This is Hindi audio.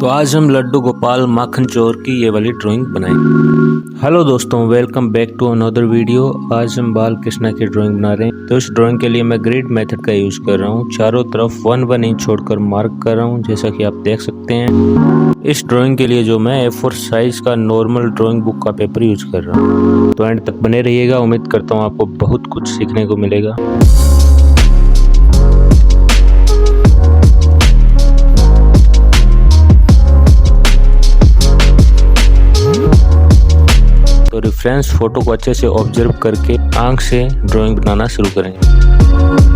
तो आज हम लड्डू गोपाल माखन चोर की ये वाली ड्राइंग बनाएंगे। हेलो दोस्तों, welcome back to another video. आज हम बाल कृष्णा की ड्राइंग बना रहे हैं। तो इस ड्राइंग के लिए मैं ग्रिड मेथड का यूज कर रहा हूँ। चारों तरफ 1-1 इंच छोड़कर मार्क कर रहा हूँ, जैसा कि आप देख सकते हैं। इस ड्राइंग के लिए जो मैं A4 साइज का नॉर्मल ड्राइंग बुक का पेपर यूज कर रहा हूँ। तो एंड तक बने रहिएगा, उम्मीद करता हूँ आपको बहुत कुछ सीखने को मिलेगा। तो रेफरेंस फोटो को अच्छे से ऑब्जर्व करके आंख से ड्राइंग बनाना शुरू करेंगे।